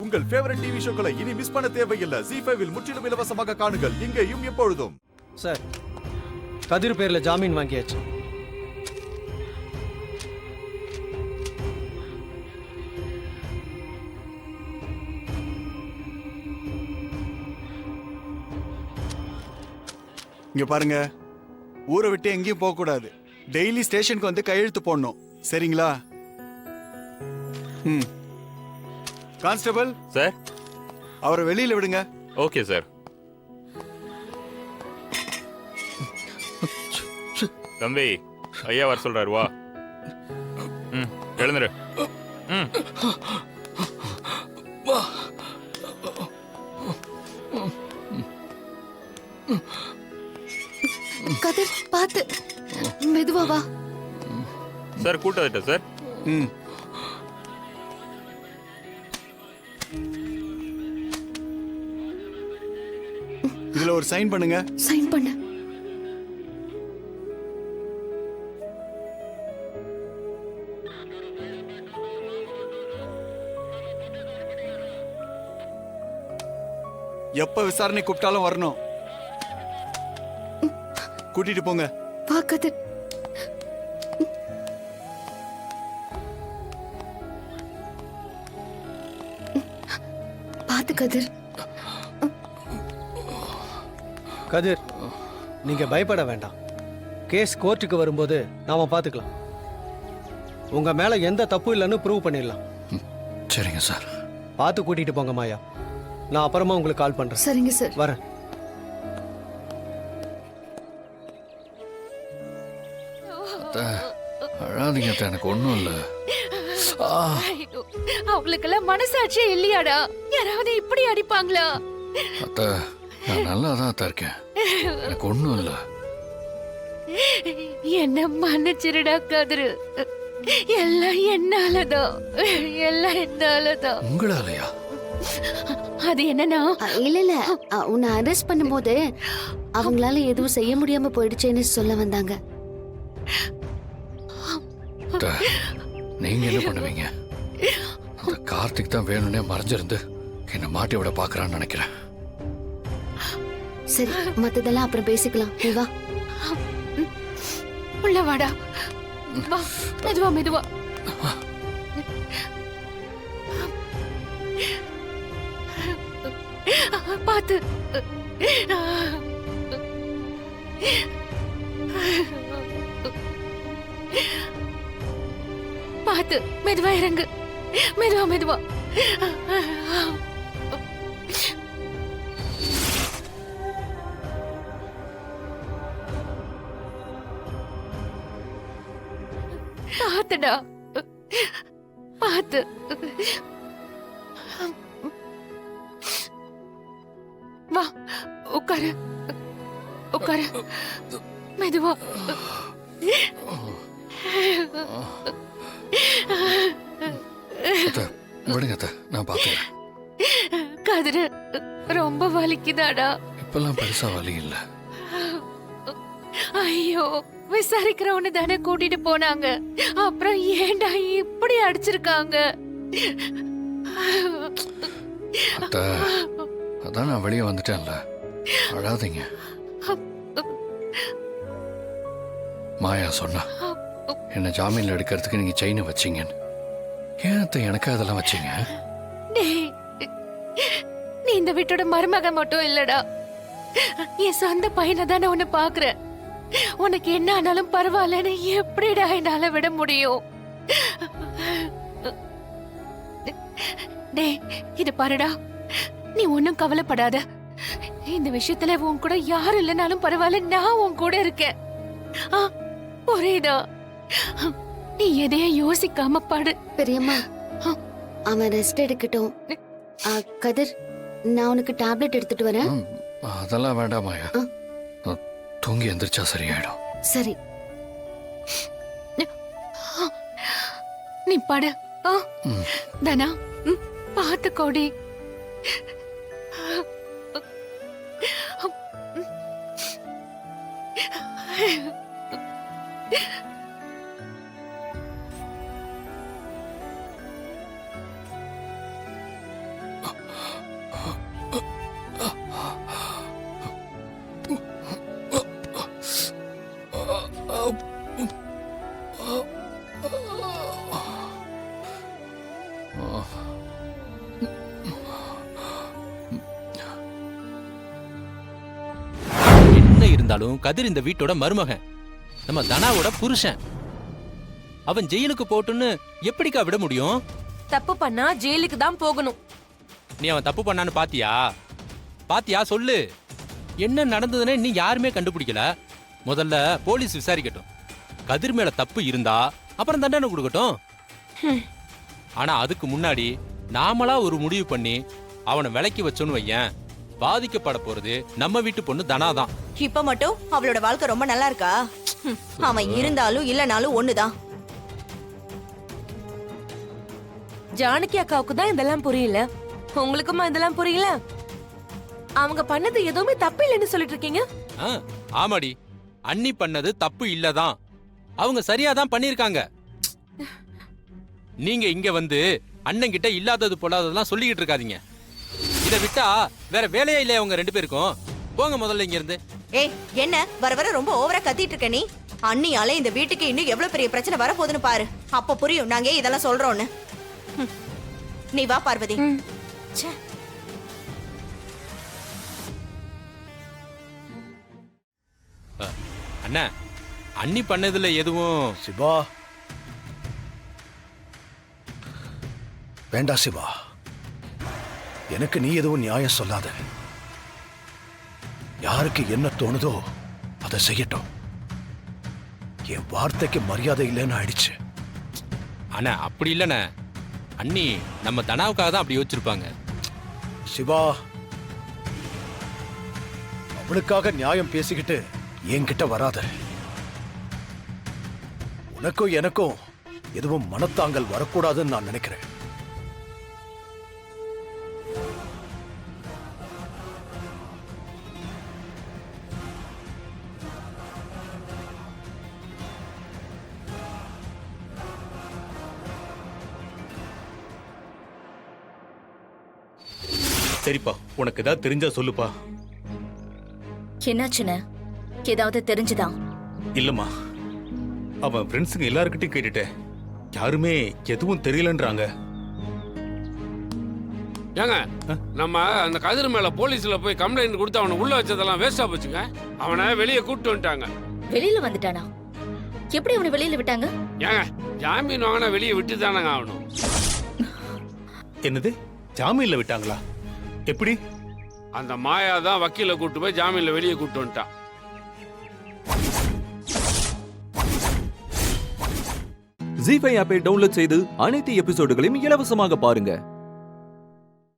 உங்கள் favourite TV ஷோக்களை இனி miss பண்ண தேவையில்லை. ZEE5 இல் முற்றிலும் இலவசமாக காணுங்கள். இங்கேயும் எப்பொழுதும். சார், கதிர் பேர்ல ஜாமீன் வாங்கியாச்சு. இங்க பாருங்க, ஊரை விட்டு எங்கேயும் போக கூடாது. டெய்லி ஸ்டேஷனுக்கு வந்து கையெழுத்து போடணும், சரிங்களா? கான்ஸ்டபிள் சார், அவரை வெளியில விடுங்க. Okay sir. தம்பி, ஐயா வர சொல்றாரு, வா. எழுந்துரு. கதிர், பாத்து மெதுவா வா. சார், கூட்டாதிட்ட சார். இதுல ஒரு சைன் பண்ணுங்க. சைன் பண்ணு. எப்ப விசாரணை கூப்பிட்டாலும் வரணும். கூட்டிட்டு போங்க. வா கதிர். பாத்து கதிர். கதிர், நீங்க பயப்பட வேண்டாம். கேஸ் கோர்ட்டுக்கு வரும்போது நாம பாத்துக்கலாம். உங்க மேல எந்த தப்பு இல்லைன்னு ப்ரூவ் பண்ணிடலாம். சரிங்க சார். பார்த்து கூட்டிட்டு போங்க மாயா. நான் அப்புறமா உங்களுக்கு கால் பண்றேன். சரிங்க சார். வரேன். அழாதீங்க, எனக்கு ஒண்ணும் இல்ல. அவங்களுக்கெல்லாம் மனசாட்சியே இல்லையாடா? யாராவது இப்படி அடிப்பாங்களா? அத்த, நான் நல்லா தான் இருக்கேன், எனக்கு ஒண்ணும் இல்ல. என்ன மன்னிச்சிருடா கதிரு. எல்லாம் என்னாலதான், எல்லாம் என்னாலதான். உங்களாலயா? அது என்னன்னா, இல்ல உன்னை அரெஸ்ட் பண்ணும்போது அவங்களால எதுவும் செய்ய முடியாம போயிடுச்சேன்னு சொல்ல வந்தாங்க. அத்த, நீங்க என்ன பண்ணுவீங்க? அந்த கார்த்திக் தான் வேணும்னே மறைஞ்சிருந்து என்ன மாட்டி விட பாக்குறான்னு நினைக்கிறேன். சரி, மத்ததெல்லாம் அப்புறம் பேசிக்கலாம். நீ வா. உள்ள வாடா. வா, மெதுவா மெதுவா. பாத்து. பாத்து, மெதுவா இறங்கு. மெதுவா மெதுவா. பாத்துடா, பாத்து. வா, உட்காரு உட்காரு. மெதுவா. அத்த, விடுங்க அத்த, நான் பாத்துக்கிறேன். கதிரு, ரொம்ப வலிக்குதாடா? இப்பெல்லாம் பெருசா வலி இல்ல. ஐயோ, விசாரிக்கிறவனு தானே கூட்டிட்டு போனாங்க. அப்புறம் ஏன்டா இப்படி அடிச்சிருக்காங்க? அத்த, அதான் நான் வெளியே வந்துட்டேன்ல, அழாதீங்க. மாயா சொன்னா என்ன ஜாமீன்ல எடுக்கிறதுக்கு நீங்க செயினை வச்சீங்கன்னு. ஏன் அத்தை எனக்கு அதெல்லாம் வச்சீங்க? நீ இந்த வீட்டோட மருமகன் மட்டும் இல்லடா, என் சொந்த பையனை தானே உன்னை பாக்குறேன். உனக்கு என்ன ஆனாலும் பரவாயில்லன்னு எப்படிடா என்னால விட முடியும்? டேய், இது பாருடா, நீ ஒன்னும் கவலைப்படாத. இந்த விஷயத்துல உன் கூட யாரும் இல்லைனாலும் பரவாயில்ல, நான் உன் கூட இருக்கேன். புரியுதா? நீ எதையும் யோசிக்காம பாடு. பெரியம்மா, அவன் ரெஸ்ட் எடுக்கட்டும். கதிர், நான் உனக்கு டேப்லெட் எடுத்துட்டு வரேன். அதெல்லாம் வேண்டாம் மாயா, தூங்கி எந்திரிச்சா சரியாயிடும். சரி, நீ பாடு. தனா, பாத்து கோடி. என்னதான் இருந்தாலும் கதிர் இந்த வீட்டோட மருமகன், நம்ம தனாவோட புருஷன். அவன் ஜெயிலுக்கு போட்டுன்னு எப்படிக்கா விட முடியும்? தப்பு பண்ணா ஜெயிலுக்கு தான் போகணும். நீ அவன் தப்பு பண்ணான்னு பாத்தியா சொல்லு. என்ன நடந்ததுன்னு நீ யாருமே கண்டுபிடிக்கல. முதல்ல போலீஸ் விசாரிக்கட்டும். கதிர் மேல தப்பு இருந்தா அப்புறம் தண்டனை கொடுக்கட்டும். ஆனா அதுக்கு முன்னாடி நாமளா ஒரு முடிவு பண்ணி அவனை விலக்கி வச்சோன்னு வையேன், பாதிக்கப்பட போறது நம்ம வீட்டு பொண்ணு தனாதான். இப்ப மட்டும் அவளோட வாழ்க்கை ரொம்ப நல்லா இருக்கா? அவன் இருந்தாலும் இல்லனாலும் ஒண்ணுதான். ஜானகி அக்காவுக்கு தான் இதெல்லாம் புரியல, உங்களுக்குமா இதெல்லாம் புரியல? அவங்க பண்ணது எதுவுமே தப்பு இல்லைன்னு சொல்லிட்டு இருக்கீங்க. ஆமாடி, அண்ணி பண்ணது தப்பு இல்லதான், அவங்க சரியாதான் பண்ணிருக்காங்க. நீங்க இங்க வந்து அண்ணன் கிட்ட இல்லாதது போலாததெல்லாம் சொல்லிக்கிட்டு இருக்காதீங்க. இத விட்டா வேற வேலையே இல்லையா உங்க ரெண்டு பேருக்கும்? போங்க முதல்ல இங்க இருந்து. ஏய், என்ன வர வர ரொம்ப ஓவரா கத்திட்டு இருக்க நீ? அண்ணியால இந்த வீட்டுக்கு இன்னும் எவ்வளவு பெரிய பிரச்சனை வரப்போகுதுன்னு பாரு, அப்ப புரியும் நாங்க இதெல்லாம் சொல்றோம்னு. நீ வா பார்வதி. ச்சே. அண்ணா, அண்ணி பண்ணதுல எதுவும் சிவா, வேண்டாம் சிவா, எனக்கு நீ எதுவும் நியாயம் சொல்லாத. யாருக்கு என்ன தோணுதோ அதை செய்யட்டும். என் வார்த்தைக்கு மரியாதை இல்லைன்னு ஆயிடுச்சு. அண்ணா அப்படி இல்லண்ணே, அண்ணி நம்ம தனாவுக்காக தான் அப்படி யோசிச்சிருப்பாங்க. சிவா, அவளுக்காக நியாயம் பேசிக்கிட்டு என்கிட்ட வராத. உனக்கும் எனக்கும் எதுவும் மனத்தாங்கல் வரக்கூடாதுன்னு நான் நினைக்கிறேன். சரிப்பா, உனக்கு ஏதாவது தெரிஞ்சா சொல்லுப்பா. என்னாச்சுன்னு ஏதாவது தெரிஞ்சுதா? இல்லம்மா, அவன் ஃப்ரெண்ட்ஸுங்க எல்லாருக்கிட்டையும் கேட்டுட்டேன், யாருமே எதுவும் தெரியலன்றாங்க. ஏங்க, நம்ம அந்த கதிர் மேல போலீஸ்ல போய் கம்ப்ளைண்ட் கொடுத்து அவனை உள்ள வச்சதெல்லாம் வேஸ்டா போச்சுங்க. அவனை வெளியே கூப்பிட்டு வந்துட்டாங்க. வெளியில வந்துட்டானா? எப்படி அவனை வெளியில விட்டாங்க? ஏங்க, ஜாமீன் வாங்கினா வெளியே விட்டு தானங்க ஆகணும். என்னது, ஜாமீன்ல விட்டாங்களா? எப்படி? அந்த மாயா தான் வக்கீல கூட்டு போய் ஜாமீன்ல வெளியே கூப்பிட்டு வந்துட்டான். ஜீ5 ஆப்பை டவுன்லோட் செய்து அனைத்து எபிசோடுகளையும் இலவசமாக பாருங்க.